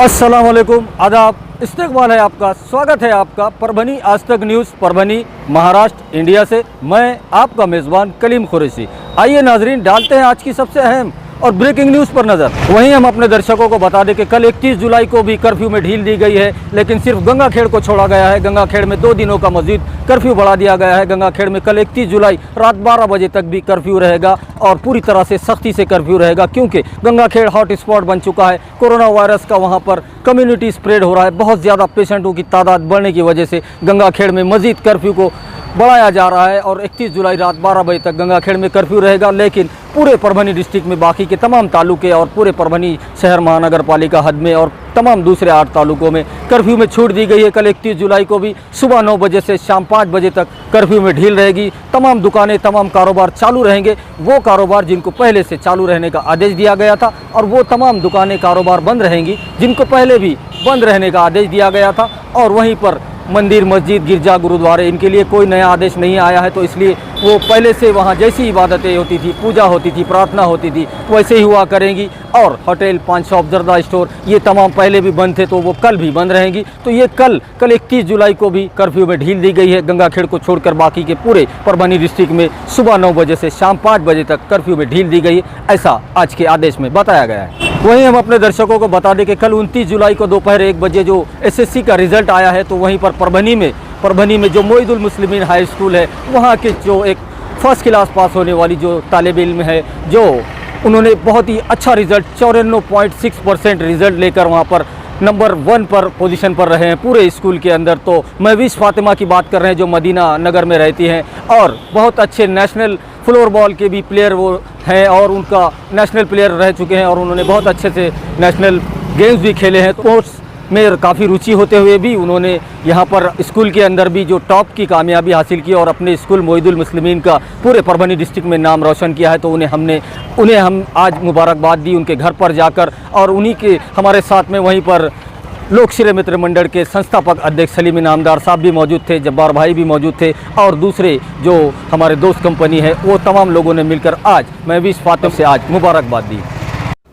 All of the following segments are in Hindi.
अस्सलाम वालेकुम, आदाब, इस्तकबाल है आपका, स्वागत है आपका परभनी आज तक न्यूज़ परभनी महाराष्ट्र इंडिया से। मैं आपका मेज़बान कलीम कुरैशी। आइए नाजरीन, डालते हैं आज की सबसे अहम और ब्रेकिंग न्यूज़ पर नज़र। वहीं हम अपने दर्शकों को बता दें कि कल 31 जुलाई को भी कर्फ्यू में ढील दी गई है, लेकिन सिर्फ गंगाखेड़ को छोड़ा गया है। गंगाखेड़ में 2 दिनों का मज़ीद कर्फ्यू बढ़ा दिया गया है। गंगाखेड़ में कल 31 जुलाई रात 12 बजे तक भी कर्फ्यू रहेगा और पूरी तरह से सख्ती से कर्फ्यू रहेगा, क्योंकि गंगाखेड़ हॉट स्पॉट बन चुका है। कोरोना वायरस का वहाँ पर कम्युनिटी स्प्रेड हो रहा है। बहुत ज़्यादा पेशेंटों की तादाद बढ़ने की वजह से गंगाखेड़ में मज़ीद कर्फ्यू को बढ़ाया जा रहा है और 31 जुलाई रात 12 बजे तक गंगाखेड़ में कर्फ्यू रहेगा। लेकिन पूरे परभनी डिस्ट्रिक्ट में बाकी के तमाम तालुके और पूरे परभनी शहर महानगर पालिका हद में और तमाम दूसरे 8 तालुकों में कर्फ्यू में छूट दी गई है। कल 31 जुलाई को भी सुबह 9 बजे से शाम 5 बजे तक कर्फ्यू में ढील रहेगी। तमाम दुकानें, तमाम कारोबार चालू रहेंगे। वो कारोबार जिनको पहले से चालू रहने का आदेश दिया गया था, और वो तमाम दुकानें, कारोबार बंद रहेंगी जिनको पहले भी बंद रहने का आदेश दिया गया था। और वहीं पर मंदिर, मस्जिद, गिरजा, गुरुद्वारे, इनके लिए कोई नया आदेश नहीं आया है, तो इसलिए वो पहले से वहाँ जैसी इबादतें होती थी, पूजा होती थी, प्रार्थना होती थी, वैसे ही हुआ करेंगी। और होटल, पान शॉप, जर्दा स्टोर, ये तमाम पहले भी बंद थे, तो वो कल भी बंद रहेंगी। तो ये कल 31 जुलाई को भी कर्फ्यू में ढील दी गई है। गंगाखेड़ को छोड़कर बाकी के पूरे परभनी डिस्ट्रिक्ट में सुबह 9 बजे से शाम 5 बजे तक कर्फ्यू में ढील दी गई है, ऐसा आज के आदेश में बताया गया है। वहीं हम अपने दर्शकों को बता दें कि कल 29 जुलाई को दोपहर 1 बजे जो एसएससी का रिज़ल्ट आया है, तो वहीं पर परभनी में जो मोइदुल मुस्लिमीन हाई स्कूल है, वहाँ के जो एक फर्स्ट क्लास पास होने वाली जो तालिब इल्म है, जो उन्होंने बहुत ही अच्छा रिज़ल्ट 94.6% रिज़ल्ट लेकर वहाँ पर नंबर 1 पर पोजीशन पर रहे हैं पूरे स्कूल के अंदर। तो महवीश फातिमा की बात कर रहे हैं, जो मदीना नगर में रहती हैं और बहुत अच्छे नेशनल फ्लोर बॉल के भी प्लेयर वो हैं और उनका नेशनल प्लेयर रह चुके हैं और उन्होंने बहुत अच्छे से नेशनल गेम्स भी खेले हैं। स्पोर्ट्स में काफ़ी रुचि होते हुए भी उन्होंने यहाँ पर स्कूल के अंदर भी जो टॉप की कामयाबी हासिल की और अपने स्कूल मोइदुल मुस्लिमीन का पूरे परभनी डिस्ट्रिक्ट में नाम रोशन किया है। तो उन्हें हम आज मुबारकबाद दी उनके घर पर जाकर, और उन्हीं के हमारे साथ में वहीं पर लोक श्रेय मित्र मंडल के संस्थापक अध्यक्ष सलीम इनामदार साहब भी मौजूद थे, जब्बार भाई भी मौजूद थे, और दूसरे जो हमारे दोस्त कंपनी है, वो तमाम लोगों ने मिलकर आज महवीश फातिमा से आज मुबारकबाद दी।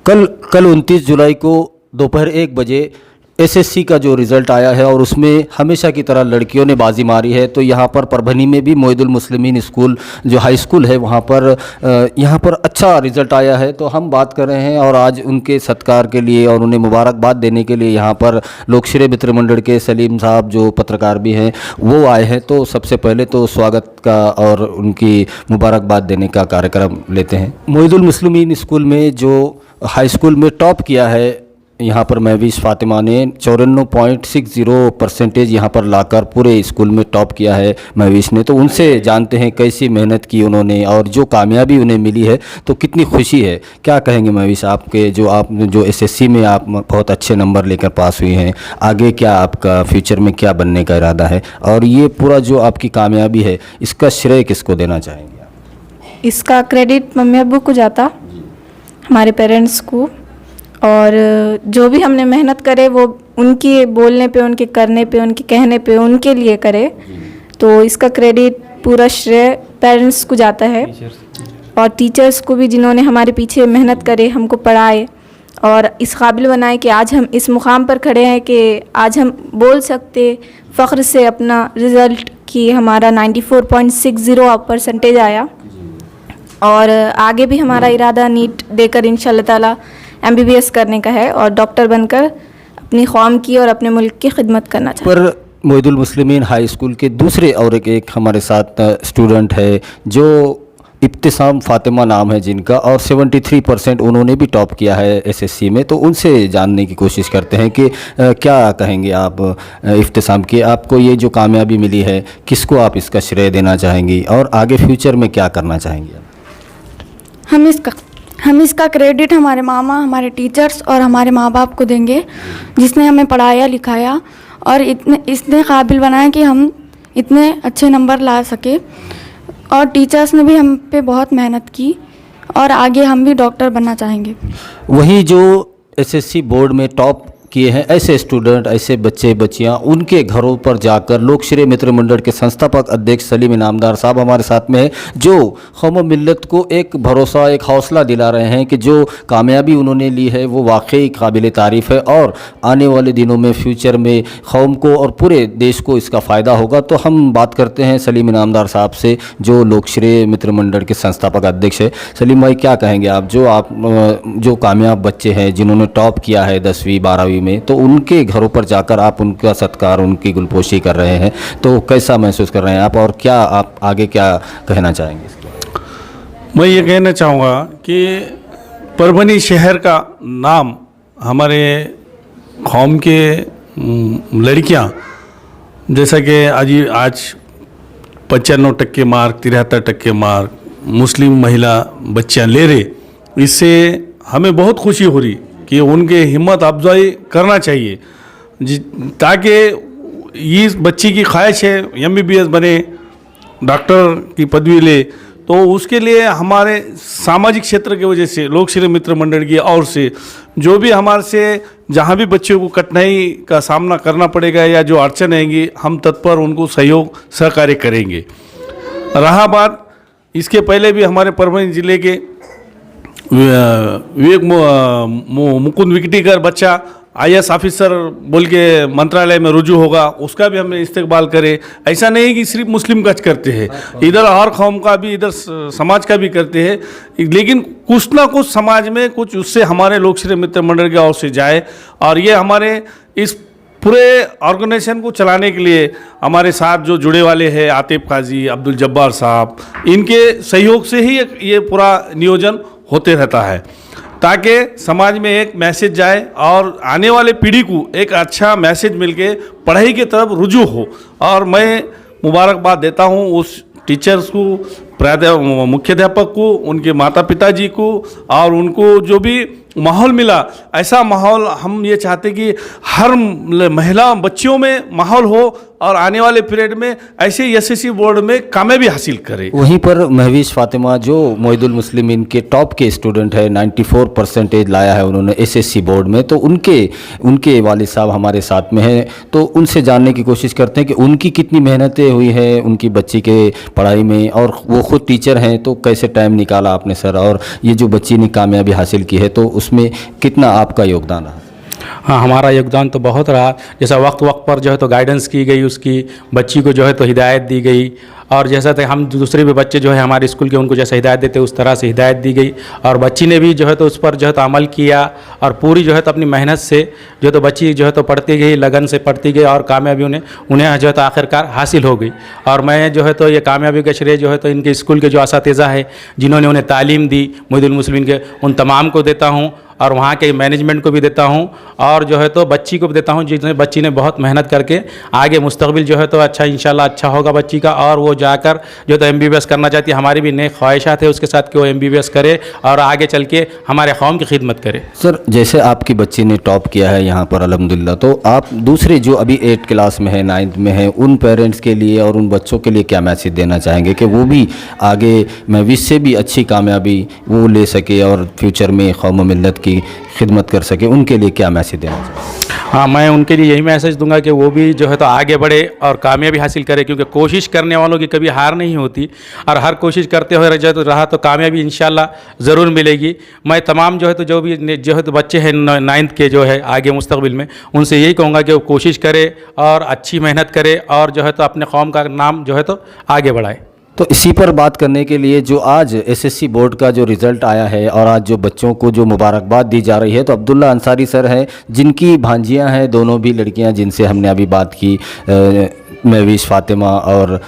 कल 29 जुलाई को दोपहर 1 बजे एसएससी का जो रिज़ल्ट आया है और उसमें हमेशा की तरह लड़कियों ने बाजी मारी है। तो यहाँ पर परभनी में भी मोइदुल मुस्लिमीन स्कूल जो हाई स्कूल है, वहाँ पर अच्छा रिज़ल्ट आया है। तो हम बात कर रहे हैं और आज उनके सत्कार के लिए और उन्हें मुबारकबाद देने के लिए यहाँ पर लोक श्रेय मित्र मंडल के सलीम साहब जो पत्रकार भी हैं वो आए हैं। तो सबसे पहले तो स्वागत का और उनकी मुबारकबाद देने का कार्यक्रम लेते हैं। मोइदुल मुस्लिमीन स्कूल में जो हाई स्कूल में टॉप किया है यहाँ पर महवीश फातिमा ने 94.60% यहाँ पर लाकर पूरे स्कूल में टॉप किया है महवीश ने। तो उनसे जानते हैं कैसी मेहनत की उन्होंने और जो कामयाबी उन्हें मिली है, तो कितनी खुशी है। क्या कहेंगे महवीश, आपके जो एसएससी में आप बहुत अच्छे नंबर लेकर पास हुई हैं, आगे क्या आपका फ्यूचर में क्या बनने का इरादा है, और ये पूरा जो आपकी कामयाबी है इसका श्रेय किसको देना चाहेंगे आप? इसका क्रेडिट मम्मी अब्बू को जाता, हमारे पेरेंट्स को, और जो भी हमने मेहनत करे वो उनके बोलने पे, उनके करने पे, उनके कहने पे, उनके लिए करे। तो इसका क्रेडिट पूरा श्रेय पेरेंट्स को जाता है और टीचर्स को भी, जिन्होंने हमारे पीछे मेहनत करे, हमको पढ़ाए और इस काबिल बनाए कि आज हम इस मुकाम पर खड़े हैं कि आज हम बोल सकते फ़ख्र से अपना रिज़ल्ट कि हमारा 94.60% आया। और आगे भी हमारा इरादा नीट देकर इंशाल्लाह ताला MBBS करने का है और डॉक्टर बनकर अपनी कौम की और अपने मुल्क की खिदमत करना चाहते हैं। पर मोइदुल मुस्लिमीन हाई स्कूल के दूसरे और एक हमारे साथ स्टूडेंट है जो इब्तिसाम फातिमा नाम है जिनका, और 73% उन्होंने भी टॉप किया है एसएससी में। तो उनसे जानने की कोशिश करते हैं कि क्या कहेंगे आप इब्तिसाम की, आपको ये जो कामयाबी मिली है किसको आप इसका श्रेय देना चाहेंगी और आगे फ्यूचर में क्या करना चाहेंगी आप? हम इसका क्रेडिट हमारे मामा, हमारे टीचर्स और हमारे माँ बाप को देंगे, जिसने हमें पढ़ाया लिखाया और इसने काबिल बनाया कि हम इतने अच्छे नंबर ला सके। और टीचर्स ने भी हम पे बहुत मेहनत की और आगे हम भी डॉक्टर बनना चाहेंगे। वहीं जो एसएससी बोर्ड में टॉप किए हैं, ऐसे स्टूडेंट, ऐसे बच्चे बच्चियां, उनके घरों पर जाकर लोकश्री मित्र मंडल के संस्थापक अध्यक्ष सलीम इनामदार साहब हमारे साथ में है, जो कौम मिल्लत को एक भरोसा, एक हौसला दिला रहे हैं कि जो कामयाबी उन्होंने ली है वो वाकई काबिल तारीफ़ है और आने वाले दिनों में फ्यूचर में कौम को और पूरे देश को इसका फ़ायदा होगा। तो हम बात करते हैं सलीम इनामदार साहब से, जो लोकश्री मित्र मंडल के संस्थापक अध्यक्ष है। सलीम भाई, क्या कहेंगे आप जो कामयाब बच्चे हैं जिन्होंने टॉप किया है 10वीं 12वीं में, तो उनके घरों पर जाकर आप उनका सत्कार, उनकी गुलपोशी कर रहे हैं, तो कैसा महसूस कर रहे हैं आप और क्या आप आगे क्या कहना चाहेंगे इसके? मैं ये कहना चाहूँगा कि परभनी शहर का नाम हमारे कौम के लड़कियाँ, जैसा कि आज 95% मार्क, 73% मार्क मुस्लिम महिला बच्चियाँ ले रहे, इससे हमें बहुत खुशी हो रही कि उनके हिम्मत अफजाई करना चाहिए, ताकि इस बच्ची की ख्वाहिश है MBBS बने, डॉक्टर की पदवी ले, तो उसके लिए हमारे सामाजिक क्षेत्र की वजह से लोकश्री मित्र मंडल की और से जो भी हमारे से जहाँ भी बच्चों को कठिनाई का सामना करना पड़ेगा या जो अड़चन आएंगी, हम तत्पर उनको सहयोग सहकार्य करेंगे। रहा बात, इसके पहले भी हमारे परभनी जिले के विवेक मुकुंद विकटीकर बच्चा IAS ऑफिसर बोल के मंत्रालय में रुजू होगा, उसका भी हमने इस्तेकबाल करे। ऐसा नहीं है कि सिर्फ मुस्लिम का करते हैं, इधर हर कौम का भी, इधर समाज का भी करते हैं, लेकिन कुछ ना कुछ समाज में कुछ उससे हमारे लोकश्री मित्र मंडल की ओर से जाए। और ये हमारे इस पूरे ऑर्गेनाइजेशन को चलाने के लिए हमारे साथ जो जुड़े वाले हैं, आतिफ काजी, अब्दुल जब्बार साहब, इनके सहयोग से ही ये पूरा नियोजन होते रहता है, ताकि समाज में एक मैसेज जाए और आने वाले पीढ़ी को एक अच्छा मैसेज मिलके पढ़ाई की तरफ रुजू हो। और मैं मुबारकबाद देता हूँ उस टीचर्स को, मुख्याध्यापक को, उनके माता पिता जी को, और उनको जो भी माहौल मिला, ऐसा माहौल हम ये चाहते कि हर महिला बच्चियों में माहौल हो और आने वाले पीरियड में ऐसे SSC बोर्ड में कामयाबी हासिल करे। वहीं पर महवीश फातिमा, जो मोइदुल मुस्लिमीन के टॉप के स्टूडेंट है, 94% लाया है उन्होंने SSC बोर्ड में, तो उनके वालिद साहब हमारे साथ में हैं, तो उनसे जानने की कोशिश करते हैं कि उनकी कितनी मेहनतें हुई हैं उनकी बच्ची के पढ़ाई में, और वो खुद टीचर हैं, तो कैसे टाइम निकाला आपने सर, और ये जो बच्ची ने कामयाबी हासिल की है तो उसमें कितना आपका योगदान रहा? हाँ, हमारा योगदान तो बहुत रहा। जैसा वक्त पर जो है तो गाइडेंस की गई, उसकी बच्ची को जो है तो हिदायत दी गई, और जैसा कि हम दूसरे भी बच्चे जो है हमारे स्कूल के उनको जैसे हिदायत देते उस तरह से हिदायत दी गई, और बच्ची ने भी जो है तो उस पर जो है तो अमल किया, और पूरी जो है तो अपनी मेहनत से जो है तो बच्ची जो है तो पढ़ती गई, लगन से पढ़ती गई, और कामयाबी उन्हें जो है तो आखिरकार हासिल हो गई। और मैं जो है तो ये कामयाबी का श्रेय जो है तो इनके स्कूल के जो असातिज़ा है जिन्होंने उन्हें तालीम दी मोइदुल मुस्लिमीन के, उन तमाम को देता हूँ, और वहाँ के मैनेजमेंट को भी देता हूँ, और जो है तो बच्ची को भी देता हूँ, जिसने बच्ची ने बहुत मेहनत करके आगे मुस्तकबिल जो है तो अच्छा इंशाल्लाह अच्छा होगा बच्ची का, और वो जाकर जो तो MBBS करना चाहती है। हमारी भी नई ख्वाहिशात है उसके साथ कि वो MBBS करे और आगे चल के हमारे कौम की खिदमत करे। सर, जैसे आपकी बच्ची ने टॉप किया है यहाँ पर अल्हम्दुलिल्लाह, तो आप दूसरे जो अभी 8th क्लास में है, 9th में है, उन पेरेंट्स के लिए और उन बच्चों के लिए क्या मैसेज देना चाहेंगे कि वो भी आगे महवीश से भी अच्छी कामयाबी वो ले सके और फ्यूचर में कौम मिल्लत की खिदमत कर सके, उनके लिए क्या मैसेज देना चाहिए? हाँ, मैं उनके लिए यही मैसेज दूंगा कि वो भी जो है तो आगे बढ़े और कामयाबी हासिल करे, क्योंकि कोशिश करने वालों की कभी हार नहीं होती, और हर कोशिश करते हुए रहा तो कामयाबी इंशाल्लाह ज़रूर मिलेगी। मैं तमाम जो है तो बच्चे हैं 9th के जो है आगे मुस्तकबिल में, उनसे यही कहूँगा कि वो कोशिश करे और अच्छी मेहनत करे, और जो है तो अपने कौम का नाम जो है तो आगे बढ़ाए। तो इसी पर बात करने के लिए जो आज SSC बोर्ड का जो रिज़ल्ट आया है और आज जो बच्चों को जो मुबारकबाद दी जा रही है, तो अब्दुल्ला अंसारी सर हैं, जिनकी भांजियां हैं, दोनों भी लड़कियां जिनसे हमने अभी बात की, महवीश फातिमा और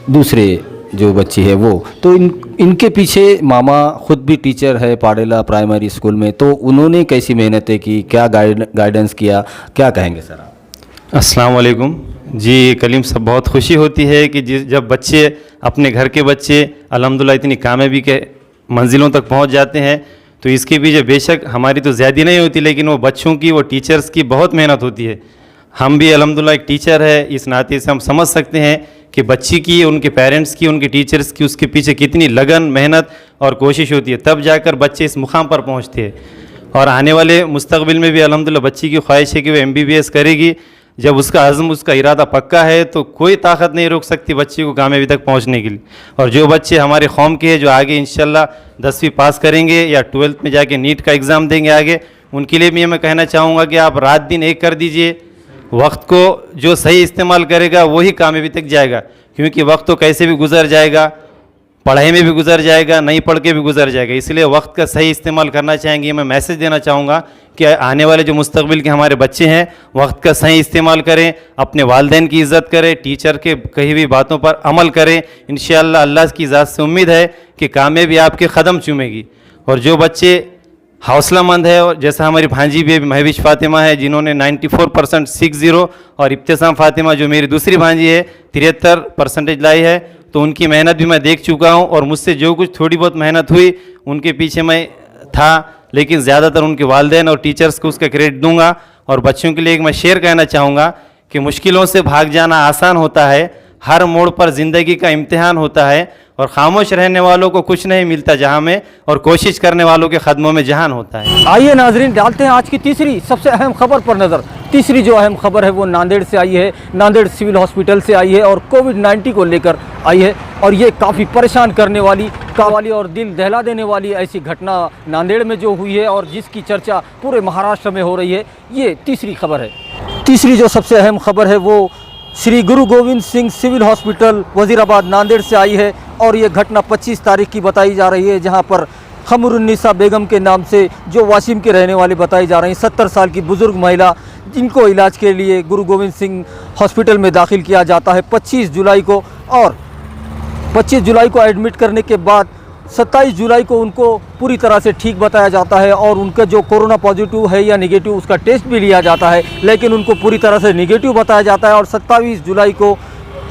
दूसरे जो बच्ची है वो, तो इनके पीछे मामा खुद भी टीचर है पाडेला प्राइमरी स्कूल में, तो उन्होंने कैसी मेहनतें की, क्या गाइडेंस किया, क्या कहेंगे सर आप? अस्सलाम वालेकुम जी। कलीम साहब, बहुत खुशी होती है कि जब बच्चे अपने घर के बच्चे अल्हम्दुलिल्लाह इतनी कामयाबी के मंजिलों तक पहुंच जाते हैं, तो इसके पीछे बेशक हमारी तो ज़्यादा नहीं होती, लेकिन वो बच्चों की, वो टीचर्स की बहुत मेहनत होती है। हम भी अल्हम्दुलिल्लाह एक टीचर है, इस नाते से हम समझ सकते हैं कि बच्ची की, उनके पेरेंट्स की, उनके टीचर्स की उसके पीछे कितनी लगन, मेहनत और कोशिश होती है, तब जाकर बच्चे इस मुकाम पर पहुँचते हैं। और आने वाले मुस्तकबिल में भी अल्हम्दुलिल्लाह बच्ची की ख्वाहिश है कि वो MBBS करेगी। जब उसका अज़्म, उसका इरादा पक्का है तो कोई ताकत नहीं रोक सकती बच्ची को कामयाबी तक पहुंचने के लिए। और जो बच्चे हमारे कौम के हैं जो आगे इंशाल्लाह 10वीं पास करेंगे या 12th में जाके नीट का एग्ज़ाम देंगे आगे, उनके लिए भी मैं कहना चाहूँगा कि आप रात दिन एक कर दीजिए। वक्त को जो सही इस्तेमाल करेगा वही कामयाबी तक जाएगा, क्योंकि वक्त तो कैसे भी गुजर जाएगा, पढ़ाई में भी गुजर जाएगा, नहीं पढ़ के भी गुजर जाएगा। इसलिए वक्त का सही इस्तेमाल करना चाहेंगे। मैं मैसेज देना चाहूँगा कि आने वाले जो मुस्तकबिल के हमारे बच्चे हैं वक्त का सही इस्तेमाल करें, अपने वालिदैन की इज़्ज़त करें, टीचर के कही हुई बातों पर अमल करें। इंशाअल्लाह अल्लाह की ज़ात से उम्मीद है कि कामयाबी आपके कदम चूमेगी। और जो बच्चे हौसलामंद है, और जैसा हमारी भांजी भी महविश फ़ातिमा है जिन्होंने 94% 60, और इब्तिसाम फ़ातिमा जो मेरी दूसरी भांजी है 73% लाई है, तो उनकी मेहनत भी मैं देख चुका हूँ। और मुझसे जो कुछ थोड़ी बहुत मेहनत हुई उनके पीछे मैं था, लेकिन ज़्यादातर उनके वालिदैन और टीचर्स को उसका क्रेडिट दूंगा। और बच्चों के लिए एक मैं शेर कहना चाहूँगा कि मुश्किलों से भाग जाना आसान होता है, हर मोड़ पर ज़िंदगी का इम्तिहान होता है, और खामोश रहने वालों को कुछ नहीं मिलता जहाँ में, और कोशिश करने वालों के कदमों में जहान होता है। आइए नाजरीन, डालते हैं आज की तीसरी सबसे अहम खबर पर नज़र। तीसरी जो अहम खबर है वो नांदेड़ से आई है, नांदेड़ सिविल हॉस्पिटल से आई है और कोविड-19 को लेकर आई है। और ये काफ़ी परेशान करने वाली और दिल दहला देने वाली ऐसी घटना नांदेड़ में जो हुई है और जिसकी चर्चा पूरे महाराष्ट्र में हो रही है, ये तीसरी खबर है। तीसरी जो सबसे अहम खबर है वो श्री गुरु गोविंद सिंह सिविल हॉस्पिटल वज़ीराबाद नांदेड़ से आई है। और ये घटना 25 तारीख की बताई जा रही है, जहाँ पर खमरुन्निसा बेगम के नाम से जो वाशिम के रहने वाली बताई जा रही हैं, 70 साल की बुज़ुर्ग महिला, जिनको इलाज के लिए गुरु गोविंद सिंह हॉस्पिटल में दाखिल किया जाता है 25 जुलाई को। और 25 जुलाई को एडमिट करने के बाद 27 जुलाई को उनको पूरी तरह से ठीक बताया जाता है, और उनका जो कोरोना पॉजिटिव है या निगेटिव उसका टेस्ट भी लिया जाता है, लेकिन उनको पूरी तरह से निगेटिव बताया जाता है। और 27 जुलाई को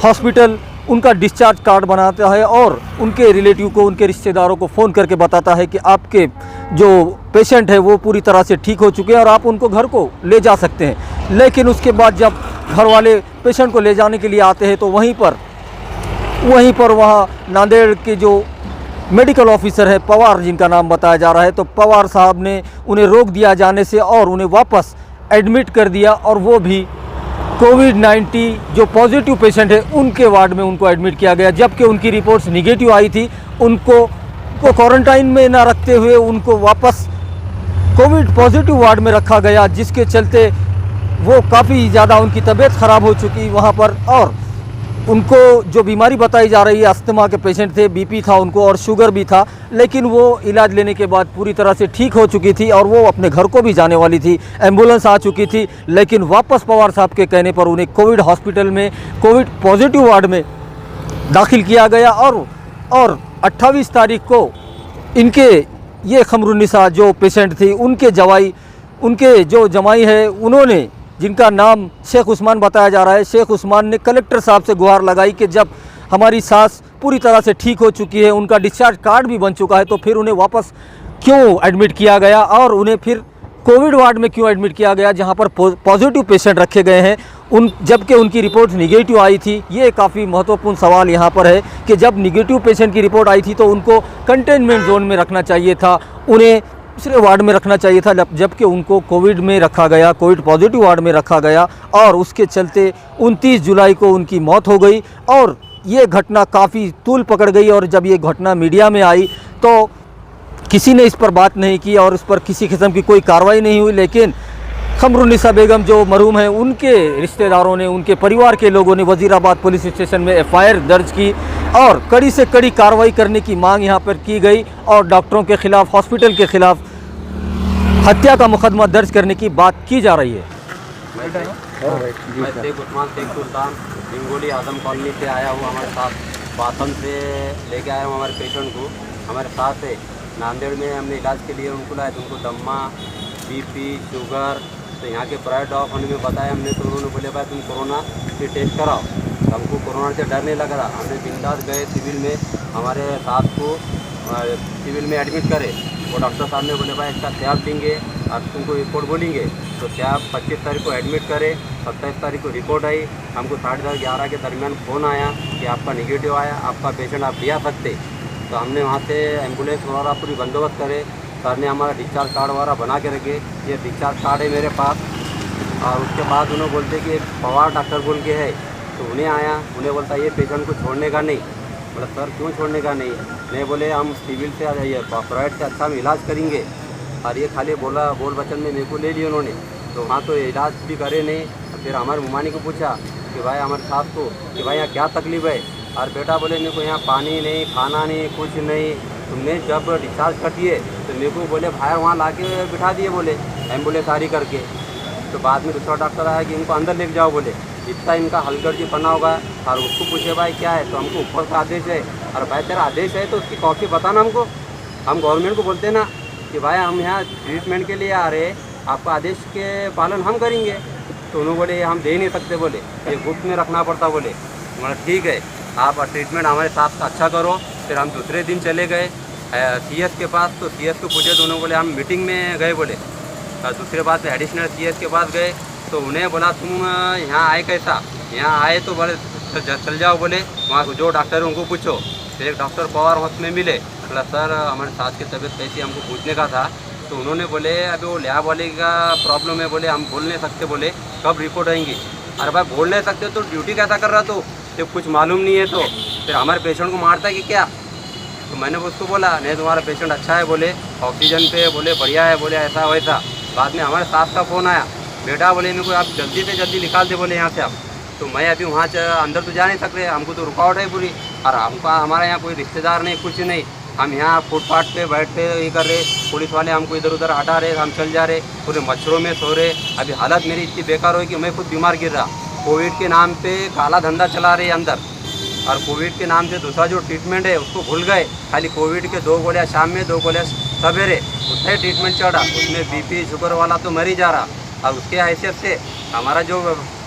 हॉस्पिटल उनका डिस्चार्ज कार्ड बनाता है और उनके रिलेटिव को, उनके रिश्तेदारों को फ़ोन करके बताता है कि आपके जो पेशेंट है वो पूरी तरह से ठीक हो चुके हैं और आप उनको घर को ले जा सकते हैं। लेकिन उसके बाद जब घर वाले पेशेंट को ले जाने के लिए आते हैं तो वहीं पर वहाँ नांदेड़ के जो मेडिकल ऑफिसर है पवार, जिनका नाम बताया जा रहा है, तो पवार साहब ने उन्हें रोक दिया जाने से और उन्हें वापस एडमिट कर दिया। और वो भी कोविड-19 जो पॉजिटिव पेशेंट है उनके वार्ड में उनको एडमिट किया गया, जबकि उनकी रिपोर्ट्स निगेटिव आई थी। उनको क्वारंटाइन में ना रखते हुए उनको वापस कोविड पॉजिटिव वार्ड में रखा गया, जिसके चलते वो काफ़ी ज़्यादा उनकी तबीयत ख़राब हो चुकी वहाँ पर। और उनको जो बीमारी बताई जा रही है, अस्थमा के पेशेंट थे, बीपी था उनको और शुगर भी था, लेकिन वो इलाज लेने के बाद पूरी तरह से ठीक हो चुकी थी और वो अपने घर को भी जाने वाली थी। एम्बुलेंस आ चुकी थी, लेकिन वापस पवार साहब के कहने पर उन्हें कोविड हॉस्पिटल में कोविड पॉजिटिव वार्ड में दाखिल किया गया। और 28 तारीख को इनके ये खमरुन्निसा जो पेशेंट थी उनके जो जमाई है, उन्होंने, जिनका नाम शेख उस्मान बताया जा रहा है, शेख उस्मान ने कलेक्टर साहब से गुहार लगाई कि जब हमारी सास पूरी तरह से ठीक हो चुकी है, उनका डिस्चार्ज कार्ड भी बन चुका है, तो फिर उन्हें वापस क्यों एडमिट किया गया और उन्हें फिर कोविड वार्ड में क्यों एडमिट किया गया, जहां पर पॉजिटिव पेशेंट रखे गए हैं, जबकि उनकी रिपोर्ट निगेटिव आई थी। ये काफ़ी महत्वपूर्ण सवाल यहाँ पर है कि जब निगेटिव पेशेंट की रिपोर्ट आई थी तो उनको कंटेनमेंट जोन में रखना चाहिए था, उन्हें दूसरे वार्ड में रखना चाहिए था, जबकि उनको कोविड में रखा गया, कोविड पॉजिटिव वार्ड में रखा गया। और उसके चलते 29 जुलाई को उनकी मौत हो गई। और ये घटना काफ़ी तूल पकड़ गई, और जब ये घटना मीडिया में आई तो किसी ने इस पर बात नहीं की और इस पर किसी किस्म की कोई कार्रवाई नहीं हुई। लेकिन खमरुन्निसा बेगम जो मरहूम हैं, उनके रिश्तेदारों ने, उनके परिवार के लोगों ने वज़ीराबाद पुलिस स्टेशन में FIR दर्ज की और कड़ी से कड़ी कार्रवाई करने की मांग यहाँ पर की गई और डॉक्टरों के खिलाफ, हॉस्पिटल के खिलाफ हत्या का मुकदमा दर्ज करने की बात की जा रही है। मैं शेख उस्मान शेख सुल्तान हिंगोली आजम कॉलोनी से आया हूँ। हमारे साथ बातम से लेके आया हूँ हमारे पेशेंट को। हमारे साथ है नांदेड़ में हमने इलाज के लिए उनको लाया, तो उनको दम्मा, BP, शुगर, तो यहाँ के प्राइवेट दवाखाने में बताया हमने, तो उन्होंने बोले भाई तुम कोरोना की टेस्ट कराओ। तो हमको कोरोना से डर नहीं लग रहा, हमने बिंदास गए सिविल में, हमारे साथ को सिविल में एडमिट करे। वो डॉक्टर साहब ने बोले भाई इसका त्याग देंगे, आप तुमको रिपोर्ट बोलेंगे, तो त्याग 25 तारीख को एडमिट करे। 27 तारीख को रिपोर्ट आई, हमको 10:30-11 के दरमियान फ़ोन आया कि आपका निगेटिव आया, आपका पेशेंट आप ले आ सकते। तो हमने वहाँ से एम्बुलेंस वगैरह पूरी बंदोबस्त करे, सर ने हमारा डिस्चार्ज कार्ड वगैरह बना के रखे, ये डिस्चार्ज कार्ड है मेरे पास। और उसके बाद उन्होंने बोलते कि एक पवार डॉक्टर बोल के है, तो उन्हें आया, उन्हें बोलता ये पेशेंट को छोड़ने का नहीं। बोला सर क्यों छोड़ने का नहीं बोले हम सिविल से ये प्राइवेट से अच्छा हम इलाज करेंगे। और ये खाली बोल बचन में मेरे को ले लिए उन्होंने, तो वहाँ तो इलाज भी करे नहीं। फिर हमारे मुमानी को पूछा कि भाई हमारे सास को कि भाई यहाँ क्या तकलीफ है। और बेटा बोले मेरे को यहाँ पानी नहीं, खाना नहीं, कुछ नहीं। तुमने जब डिस्चार्ज कर दिए तो मेरे को बोले बाहर वहाँ ला के बिठा दिए, बोले एम्बुलेंस सारी करके। तो बाद में दूसरा डॉक्टर आया कि इनको अंदर लेके जाओ, बोले इतना इनका हलगर्जी पना होगा। और उसको पूछे भाई क्या है, तो हमको ऊपर का आदेश है। और भाई तेरा आदेश है तो उसकी कॉपी बताना हमको। हम गवर्नमेंट को बोलते ना कि भाई हम यहाँ ट्रीटमेंट के लिए आ रहे, आपका आदेश के पालन हम करेंगे। तो उन्होंने बोले हम दे नहीं सकते, बोले ये गुप्त में रखना पड़ता। बोले मतलब ठीक है, आप ट्रीटमेंट हमारे साथ का अच्छा करो। फिर हम दूसरे दिन चले गए CS के पास, तो CS को पूछे तो उन्होंने बोले हम मीटिंग में गए, बोले दूसरे बात में एडिशनल CS के पास गए। तो उन्हें बोला तुम यहाँ आए कैसा, यहाँ आए तो बोले चल जाओ, बोले वहाँ जो डॉक्टर है उनको पूछो। फिर एक डॉक्टर पवार हाउस में मिले, बोला सर हमारे सास की तबीयत कैसी, हमको पूछने का था। तो उन्होंने बोले अभी वो लैब वाले का प्रॉब्लम है, बोले हम बोल नहीं सकते, बोले कब रिपोर्ट आएंगी। अरे भाई बोल नहीं सकते तो ड्यूटी कैसा कर रहा, तो जब कुछ मालूम नहीं है तो फिर हमारे पेशेंट को मारता है कि क्या। तो मैंने उसको बोला नहीं तुम्हारा पेशेंट अच्छा है, बोले ऑक्सीजन पे, बोले बढ़िया है, बोले ऐसा वैसा। बाद में हमारे सास का फ़ोन आया, बेटा बोले मेरे को आप जल्दी से जल्दी निकाल दे, बोले यहाँ से आप। तो मैं अभी वहाँ अंदर तो जा नहीं सकते, हमको तो रुकावट है पूरी। और हमको हमारे यहाँ कोई रिश्तेदार नहीं, कुछ नहीं, हम यहाँ फुटपाथ पे बैठते ये कर रहे, पुलिस वाले हमको इधर उधर हटा रहे, हम चल जा रहे, पूरे मच्छरों में सो रहे। अभी हालत मेरी इतनी बेकार हुई कि मैं खुद बीमार गिर रहा। कोविड के नाम पे काला धंधा चला रहे अंदर, और कोविड के नाम से दूसरा जो ट्रीटमेंट है उसको भूल गए। खाली कोविड के 2 गोलियाँ शाम में, 2 गोलियाँ सवेरे, उतना ही ट्रीटमेंट चढ़ा। उसमें BP शुगर वाला तो मर ही जा रहा। और उसके हैसियत से हमारा जो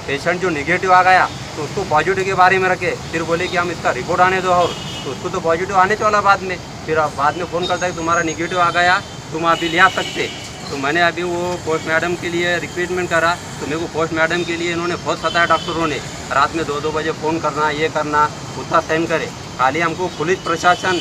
पेशेंट जो निगेटिव आ गया तो उसको पॉजिटिव के बारे में रखे, फिर बोले कि हम इसका रिपोर्ट आने दो। और तो उसको तो पॉजिटिव आने वाला बाद में, फिर आप बाद में फ़ोन करता है तुम्हारा निगेटिव आ गया, तुम अभी ले आ सकते। तो मैंने अभी वो पोस्टमार्टम के लिए रिक्रूटमेंट करा, तो मेरे को पोस्टमार्टम के लिए इन्होंने बहुत सताया डॉक्टरों ने। रात में 2-2 बजे फ़ोन करना, ये करना, उतना सहन करे। खाली हमको पुलिस प्रशासन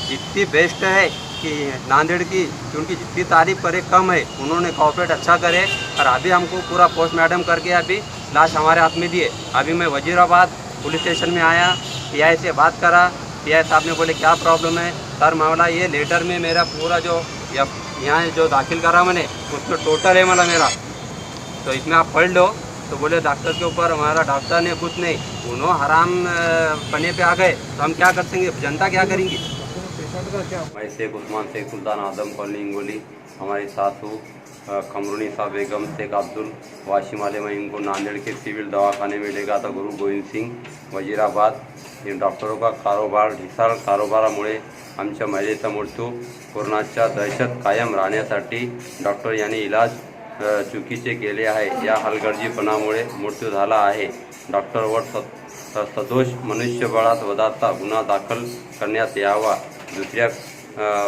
जितनी बेस्ट है कि नांदेड़ की, कि उनकी जितनी तारीफ करे कम है। उन्होंने कॉपरेट अच्छा करे। और अभी हमको पूरा पोस्टमार्टम करके अभी लाश हमारे हाथ में दिए। अभी मैं वजीराबाद पुलिस स्टेशन में आया, PI से बात करा। PI साहब ने बोले क्या प्रॉब्लम है सर, मामला ये लेटर में मेरा पूरा जो यहाँ जो दाखिल करा मैंने उसमें टोटल है मतलब मेरा, तो इसमें आप पढ़ लो। तो बोले डॉक्टर के ऊपर हमारा डॉक्टर ने कुछ नहीं, उन्होंने हराम पने पे आ गए, तो हम क्या कर सकेंगे, जनता क्या करेंगी। मैं शेख उस्मान शेख सुल्तान आदम कॉलोनी हिंगोली, हमारी सासू कमरुनिसा बेगम शेख अब्दुल वाशिम वाले, मैं इनको नांदेड़ के सिविल दवाखाने में ले गया था, गुरु गोविंद सिंग वजीराबाद। हे डॉक्टरों का ढिसाळ कारभारामुळे आमच्या महिलेचा मृत्यू, कोरोनाच्या दहशत कायम राहण्यासाठी डॉक्टर यांनी इलाज चुकीचे केले आहे। या हलगर्जीपणामुळे मृत्यू झाला आहे। डॉक्टरवर सदोष मनुष्यबळात वधाचा गुन्हा दाखल करण्यात यावा। दुसऱ्या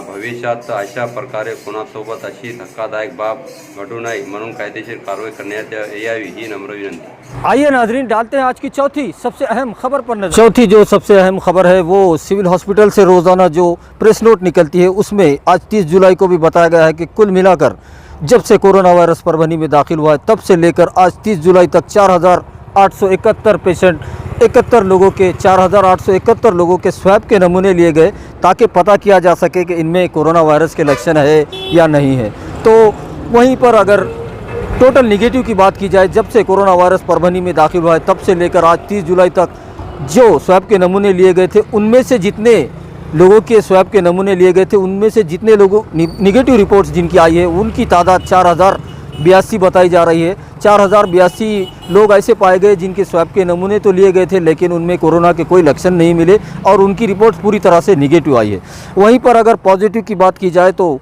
भविष्यात अशा प्रकारे कोणासोबत अशी धक्कादायक बाब घडू नये म्हणून कायदेशीर कारवाई करण्यात यावी ही नम्र विनंती। आइए नाजरीन, डालते हैं आज की चौथी सबसे अहम खबर पर नजर। चौथी जो सबसे अहम खबर है वो सिविल हॉस्पिटल से रोज़ाना जो प्रेस नोट निकलती है उसमें आज 30 जुलाई को भी बताया गया है कि कुल मिलाकर जब से कोरोना वायरस परभनी में दाखिल हुआ है तब से लेकर आज 30 जुलाई तक 4,871 पेशेंट 71 लोगों के 4,871 लोगों के स्वैब के नमूने लिए गए ताकि पता किया जा सके कि इनमें कोरोना वायरस के लक्षण है या नहीं है। तो वहीं पर अगर टोटल निगेटिव की बात की जाए, जब से कोरोना वायरस परभनी में दाखिल हुआ है तब से लेकर आज 30 जुलाई तक जो स्वैब के नमूने लिए गए थे उनमें से जितने लोगों के स्वैब के नमूने लिए गए थे उनमें से जितने लोगों निगेटिव रिपोर्ट्स जिनकी आई है उनकी तादाद 4,082 बताई जा रही है। 4,082 लोग ऐसे पाए गए जिनके स्वैब के नमूने तो लिए गए थे लेकिन उनमें कोरोना के कोई लक्षण नहीं मिले और उनकी रिपोर्ट्स पूरी तरह से निगेटिव आई है। वहीं पर अगर पॉजिटिव की बात की जाए तो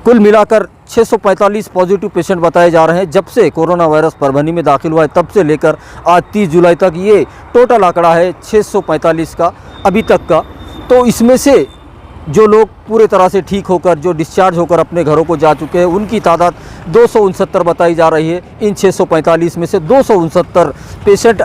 कुल मिलाकर 645 पॉजिटिव पेशेंट बताए जा रहे हैं जब से कोरोना वायरस परभनी में दाखिल हुआ है तब से लेकर आज 30 जुलाई तक। ये टोटल आंकड़ा है 645 का अभी तक का। तो इसमें से जो लोग पूरे तरह से ठीक होकर जो डिस्चार्ज होकर अपने घरों को जा चुके हैं उनकी तादाद 269 बताई जा रही है। इन 645 में से 269 पेशेंट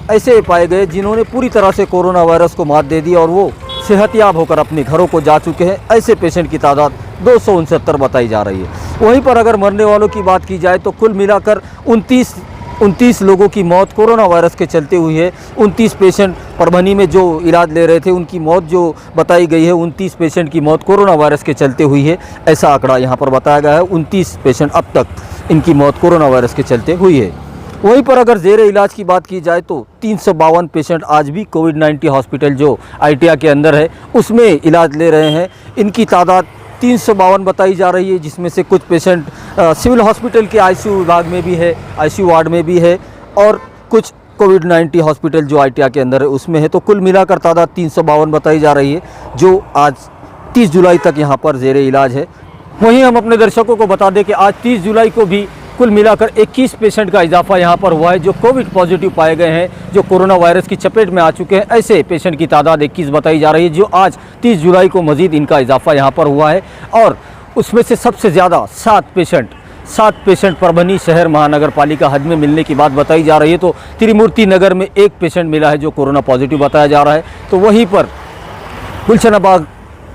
ऐसे पाए गए जिन्होंने पूरी तरह से कोरोना वायरस को मात दे दी और वो सेहतयाब होकर अपने घरों को जा चुके हैं। ऐसे पेशेंट की तादाद 269 बताई जा रही है। वहीं पर अगर मरने वालों की बात की जाए तो कुल मिलाकर 29 लोगों की मौत कोरोना वायरस के चलते हुई है। 29 पेशेंट परभनी में जो इलाज ले रहे थे उनकी मौत जो बताई गई है, 29 पेशेंट की मौत कोरोना वायरस के चलते हुई है, ऐसा आंकड़ा यहाँ पर बताया गया है। 29 पेशेंट अब तक इनकी मौत कोरोना वायरस के चलते हुई है। वहीं पर अगर ज़ेर इलाज की बात की जाए तो 352 पेशेंट आज भी कोविड-19 हॉस्पिटल जो ITI के अंदर है उसमें इलाज ले रहे हैं। इनकी तादाद 352 बताई जा रही है, जिसमें से कुछ पेशेंट सिविल हॉस्पिटल के ICU विभाग में भी है, ICU वार्ड में भी है, और कुछ कोविड-19 हॉस्पिटल जो ITI के अंदर है उसमें है। तो कुल मिलाकर तादाद 352 बताई जा रही है, जो आज 30 जुलाई तक यहाँ पर ज़ेर इलाज है। वहीं हम अपने दर्शकों को बता दें कि आज 30 जुलाई को भी कुल मिलाकर 21 पेशेंट का इजाफा यहाँ पर हुआ है जो कोविड पॉजिटिव पाए गए हैं, जो कोरोना वायरस की चपेट में आ चुके हैं। ऐसे पेशेंट की तादाद 21 बताई जा रही है, जो आज 30 जुलाई को मज़ीद इनका इजाफा यहाँ पर हुआ है। और उसमें से सबसे ज़्यादा 7 पेशेंट परभनी शहर महानगर पालिका हद में मिलने की बात बताई जा रही है। तो त्रिमूर्ति नगर में 1 पेशेंट मिला है जो कोरोना पॉजिटिव बताया जा रहा है। तो वहीं पर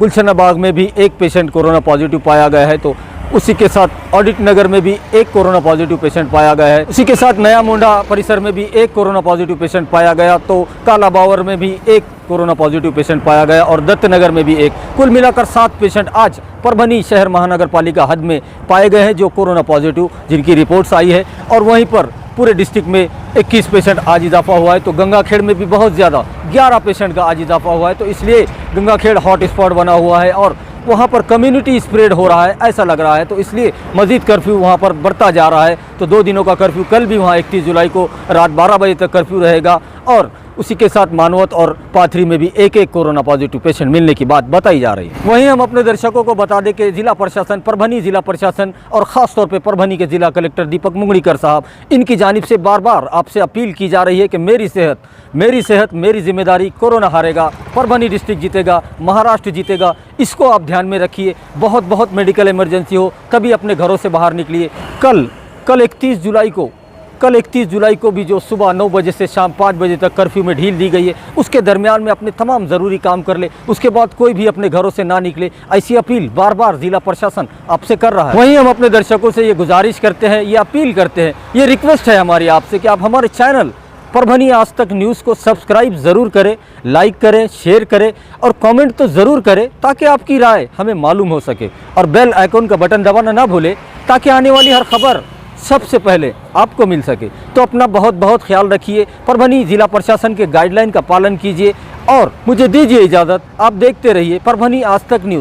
गुलशना बाग में भी 1 पेशेंट कोरोना पॉजिटिव पाया गया है। तो उसी के साथ ऑडिट नगर में भी 1 कोरोना पॉजिटिव पेशेंट पाया गया है। उसी के साथ नया मोंडा परिसर में भी 1 कोरोना पॉजिटिव पेशेंट पाया गया। तो काला बावर में भी 1 कोरोना पॉजिटिव पेशेंट पाया गया और दत्तनगर में भी 1। कुल मिलाकर 7 पेशेंट आज परभनी शहर महानगर पालिका हद में पाए गए हैं जो कोरोना पॉजिटिव जिनकी रिपोर्ट्स आई है। और वहीं पर पूरे डिस्ट्रिक्ट में 21 पेशेंट आज इजाफा हुआ है। तो गंगाखेड़ में भी बहुत ज़्यादा 11 पेशेंट का आज इजाफा हुआ है। तो इसलिए गंगाखेड़ हॉट स्पॉट बना हुआ है और वहाँ पर कम्युनिटी स्प्रेड हो रहा है ऐसा लग रहा है। तो इसलिए मज़ीद कर्फ्यू वहाँ पर बढ़ता जा रहा है। तो 2 दिनों का कर्फ्यू, कल भी वहाँ 31 जुलाई को रात 12 बजे तक कर्फ्यू रहेगा। और उसी के साथ मानवत और पाथरी में भी 1 कोरोना पॉजिटिव पेशेंट मिलने की बात बताई जा रही है। वहीं हम अपने दर्शकों को बता दें कि जिला प्रशासन, परभनी जिला प्रशासन और ख़ास तौर पे परभनी के जिला कलेक्टर दीपक मुंगड़ीकर साहब, इनकी जानिब से बार बार आपसे अपील की जा रही है कि मेरी सेहत मेरी जिम्मेदारी, कोरोना हारेगा, परभनी डिस्ट्रिक्ट जीतेगा, महाराष्ट्र जीतेगा, इसको आप ध्यान में रखिए। बहुत मेडिकल इमरजेंसी हो तभी अपने घरों से बाहर निकलिए। कल 31 जुलाई को भी जो सुबह 9 बजे से शाम 5 बजे तक कर्फ्यू में ढील दी गई है, उसके दरमियान में अपने तमाम ज़रूरी काम कर ले, उसके बाद कोई भी अपने घरों से ना निकले। ऐसी अपील बार बार जिला प्रशासन आपसे कर रहा है। वहीं हम अपने दर्शकों से ये गुजारिश करते हैं, ये अपील करते हैं, ये रिक्वेस्ट है हमारी आपसे कि आप हमारे चैनल परभनी आज तक न्यूज़ को सब्सक्राइब ज़रूर करें, लाइक करें, शेयर करें और कमेंट तो ज़रूर करें ताकि आपकी राय हमें मालूम हो सके। और बेल आइकॉन का बटन दबाना ना भूलें ताकि आने वाली हर खबर सबसे पहले आपको मिल सके। तो अपना बहुत ख्याल रखिए, परभनी जिला प्रशासन के गाइडलाइन का पालन कीजिए और मुझे दीजिए इजाज़त। आप देखते रहिए परभनी आज तक न्यूज़।